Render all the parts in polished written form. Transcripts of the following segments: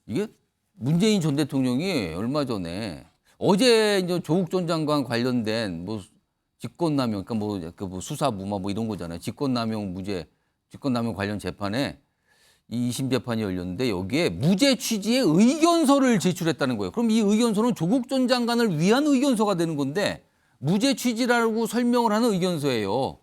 이게 문재인 전 대통령이 얼마 전에 어제 이제 조국 전 장관 관련된 뭐 직권남용, 그러니까 뭐 수사 무마 뭐 이런 거잖아요. 직권남용 무죄, 직권남용 관련 재판에 이 2심 재판이 열렸는데 여기에 무죄 취지의 의견서를 제출했다는 거예요. 그럼 이 의견서는 조국 전 장관을 위한 의견서가 되는 건데 무죄 취지라고 설명을 하는 의견서예요.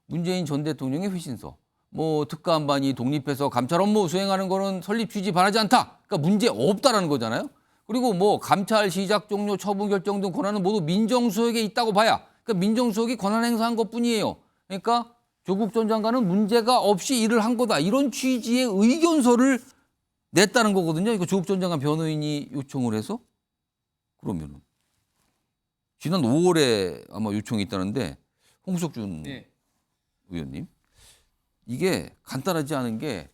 문재인 전 대통령의 회신서. 뭐 특감반이 독립해서 감찰 업무 수행하는 거는 설립 취지 반하지 않다. 그러니까 문제 없다라는 거잖아요. 그리고 뭐 감찰 시작 종료 처분 결정 등 권한은 모두 민정수석에 있다고 봐야. 그러니까 민정수석이 권한 행사한 것뿐이에요. 그러니까 조국 전 장관은 문제가 없이 일을 한 거다. 이런 취지의 의견서를 냈다는 거거든요. 이거 조국 전 장관 변호인이 요청을 해서 그러면은 지난 5월에 아마 요청이 있다는데 홍석준 의원님 이게 간단하지 않은 게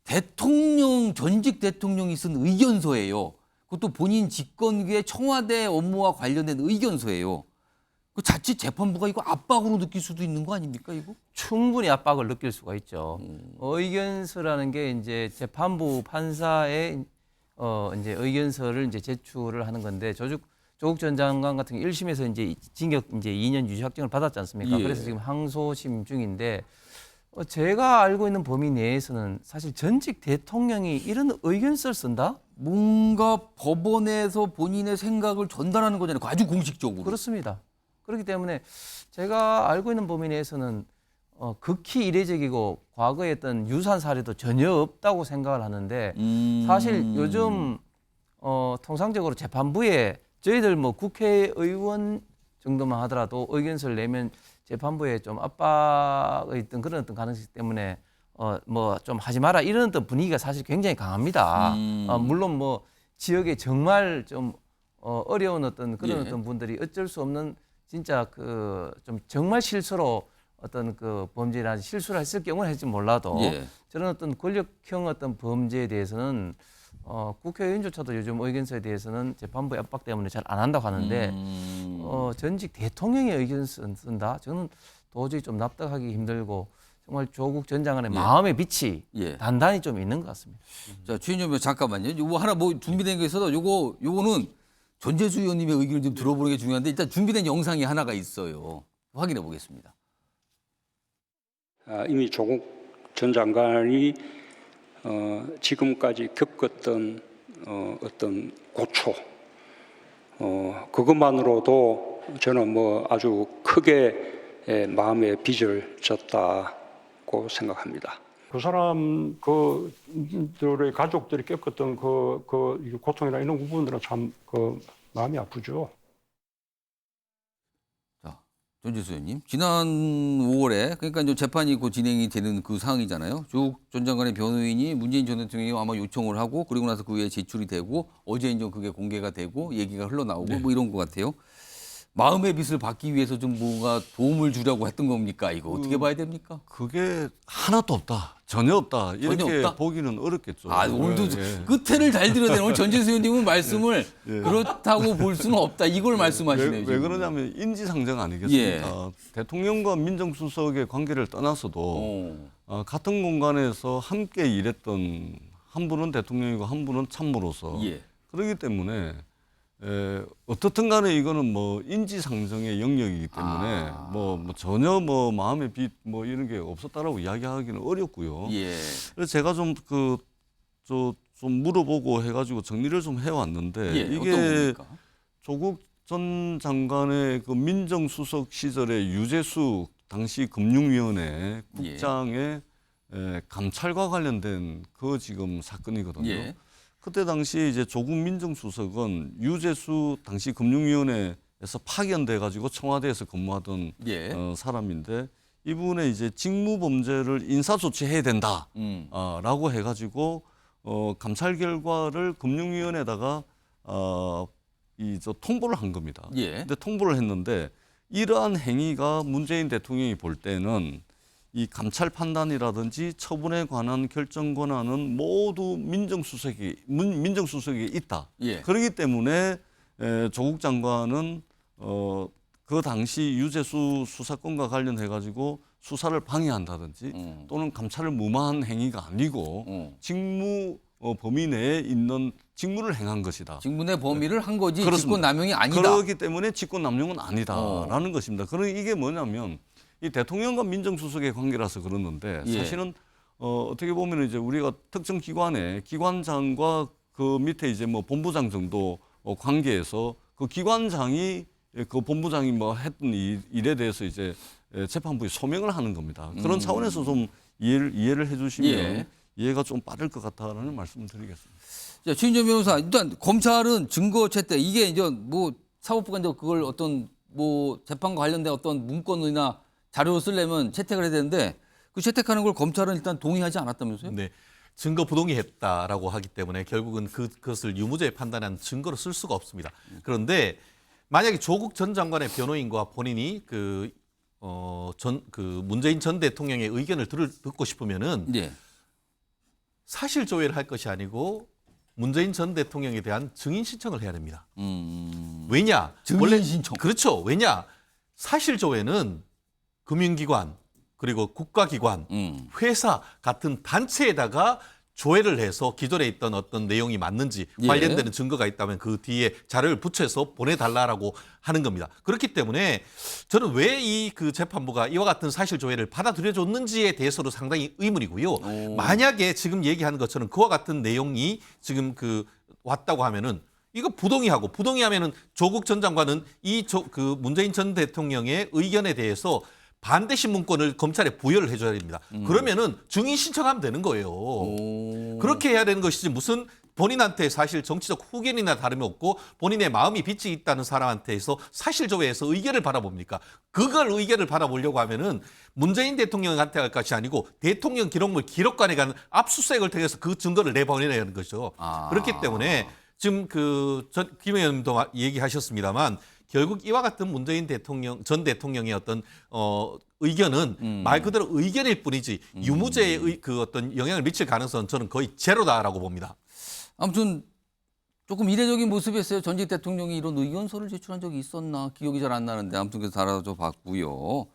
대통령 전직 대통령이 쓴 의견서예요. 그것도 본인 집권기의 청와대 업무와 관련된 의견서예요. 그 자칫 재판부가 이거 압박으로 느낄 수도 있는 거 아닙니까 이거? 충분히 압박을 느낄 수가 있죠. 의견서라는 게 이제 재판부 판사의 이제 의견서를 이제 제출을 하는 건데 조국 전 장관 같은 경우 1심에서 이제 징역 이제 2년 유죄 확정을 받았지 않습니까? 예. 그래서 지금 항소심 중인데 제가 알고 있는 범위 내에서는 사실 전직 대통령이 이런 의견서를 쓴다? 뭔가 법원에서 본인의 생각을 전달하는 거잖아요. 아주 공식적으로. 그렇습니다. 그렇기 때문에 제가 알고 있는 범위 내에서는 극히 이례적이고 과거에 했던 유사한 사례도 전혀 없다고 생각을 하는데 사실 요즘 통상적으로 재판부에 저희들 뭐 국회의원 정도만 하더라도 의견서를 내면 재판부에 좀 압박이 있던 그런 어떤 가능성 때문에 뭐 좀 하지 마라 이런 어떤 분위기가 사실 굉장히 강합니다. 물론 뭐 지역에 정말 좀 어려운 어떤 그런 예. 어떤 분들이 어쩔 수 없는 진짜 그 좀 정말 실수로 어떤 그 범죄나 실수를 했을 경우는 할지 몰라도 예. 저런 어떤 권력형 어떤 범죄에 대해서는 국회의원조차도 요즘 의견서에 대해서는 재판부의 압박 때문에 잘 안 한다고 하는데 전직 대통령의 의견서 쓴다? 저는 도저히 좀 납득하기 힘들고 정말 조국 전 장관의 예. 마음의 빛이 예. 단단히 좀 있는 것 같습니다. 자, 최인정 잠깐만요. 요거 하나 뭐 준비된 게 있어서 요거는 전재수 의원님의 의견을 좀 들어보는 게 중요한데 일단 준비된 영상이 하나가 있어요. 확인해 보겠습니다. 이미 조국 전 장관이 지금까지 겪었던 어떤 고초 그것만으로도 저는 뭐 아주 크게 마음에 빚을 졌다고 생각합니다. 그 사람 그들의 가족들이 겪었던 그 고통이나 이런 부분들은 참 그 마음이 아프죠. 자, 전재수 의원님. 지난 5월에 그러니까 이제 재판이 곧 진행이 되는 그 상황이잖아요. 조국 전 장관의 변호인이 문재인 전 대통령이 아마 요청을 하고 그리고 나서 그 후에 제출이 되고 어제 이제 그게 공개가 되고 얘기가 흘러나오고 뭐 이런 것 같아요. 마음의 빚을 받기 위해서 좀 뭔가 도움을 주려고 했던 겁니까? 이거 어떻게 봐야 됩니까? 그게 하나도 없다. 전혀 없다. 이렇게 전혀 없다? 보기는 어렵겠죠. 아, 오늘도 예. 끝에를 잘 들어야 오늘 전재수 의원님은 말씀을 그렇다고 볼 수는 없다. 이걸 말씀하시네요. 왜 지금. 그러냐면 인지상정 아니겠습니까? 대통령과 민정수석의 관계를 떠나서도 같은 공간에서 함께 일했던 한 분은 대통령이고 한 분은 참모로서 예. 그렇기 때문에 어떻든 간에 이거는 뭐 인지상정의 영역이기 때문에 뭐 전혀 뭐 마음의 빚 뭐 이런 게 없었다라고 이야기하기는 어렵고요. 예. 그래서 제가 좀 좀 물어보고 해가지고 정리를 좀 해왔는데 예. 이게 어떤 겁니까? 조국 전 장관의 그 민정수석 시절에 유재수 당시 금융위원회 국장의 감찰과 관련된 그 지금 사건이거든요. 예. 그때 당시 이제 조국 민정수석은 유재수 당시 금융위원회에서 파견돼 가지고 청와대에서 근무하던 예. 사람인데 이분의 이제 직무범죄를 인사조치해야 된다. 라고 해가지고 감찰 결과를 금융위원회에다가 통보를 한 겁니다. 예. 근데 통보를 했는데 이러한 행위가 문재인 대통령이 볼 때는 이 감찰 판단이라든지 처분에 관한 결정 권한은 모두 민정수석이 있다. 예. 그렇기 때문에 조국 장관은 그 당시 유재수 수사건과 관련해 가지고 수사를 방해한다든지 또는 감찰을 무마한 행위가 아니고 직무 범위 내에 있는 직무를 행한 것이다. 직무의 범위를 한 거지 그렇습니다. 직권남용이 아니다. 그렇기 때문에 직권남용은 아니다라는 것입니다. 그럼 이게 뭐냐면 이 대통령과 민정수석의 관계라서 그러는데 예. 사실은 어떻게 보면 이제 우리가 특정 기관의 기관장과 그 밑에 이제 뭐 본부장 정도 관계에서 그 기관장이 그 본부장이 뭐 했던 일에 대해서 이제 재판부에 소명을 하는 겁니다. 그런 차원에서 좀 이해를 해주시면 예. 이해가 좀 빠를 것 같다라는 말씀을 드리겠습니다. 자, 최인정 변호사, 일단 검찰은 증거 채택 이게 이제 뭐 사법부가 이제 그걸 어떤 뭐 재판과 관련된 어떤 문건이나 자료를 쓰려면 채택을 해야 되는데 그 채택하는 걸 검찰은 일단 동의하지 않았다면서요? 네. 증거 부동의했다라고 하기 때문에 결국은 그것을 유무죄 판단한 증거로 쓸 수가 없습니다. 그런데 만약에 조국 전 장관의 변호인과 본인이 문재인 전 대통령의 의견을 듣고 싶으면은 예. 사실 조회를 할 것이 아니고 문재인 전 대통령에 대한 증인 신청을 해야 됩니다. 왜냐? 증인 신청. 그렇죠. 왜냐? 사실 조회는 금융기관 그리고 국가기관, 회사 같은 단체에다가 조회를 해서 기존에 있던 어떤 내용이 맞는지 예. 관련되는 증거가 있다면 그 뒤에 자료를 붙여서 보내달라고 하는 겁니다. 그렇기 때문에 저는 왜 이 그 재판부가 이와 같은 사실 조회를 받아들여줬는지에 대해서도 상당히 의문이고요. 만약에 지금 얘기하는 것처럼 그와 같은 내용이 지금 왔다고 하면은 이거 부동의하면은 조국 전 장관은 문재인 전 대통령의 의견에 대해서 반대 신문권을 검찰에 부여를 해줘야 됩니다. 그러면은 증인 신청하면 되는 거예요. 그렇게 해야 되는 것이지 무슨 본인한테 사실 정치적 후견이나 다름이 없고 본인의 마음이 빛이 있다는 사람한테서 사실 조회해서 의견을 받아봅니까? 그걸 의견을 받아보려고 하면은 문재인 대통령한테 할 것이 아니고 대통령 기록물 기록관에 가는 압수수색을 통해서 그 증거를 내보내야 하는 거죠. 그렇기 때문에 지금 김 의원님도 얘기하셨습니다만 결국 이와 같은 문재인 전 대통령의 어떤 의견은 말 그대로 의견일 뿐이지 유무죄의 어떤 영향을 미칠 가능성은 저는 거의 제로다라고 봅니다. 아무튼 조금 이례적인 모습이었어요. 전직 대통령이 이런 의견서를 제출한 적이 있었나 기억이 잘 안 나는데 아무튼 그래서 달아줘 봤고요.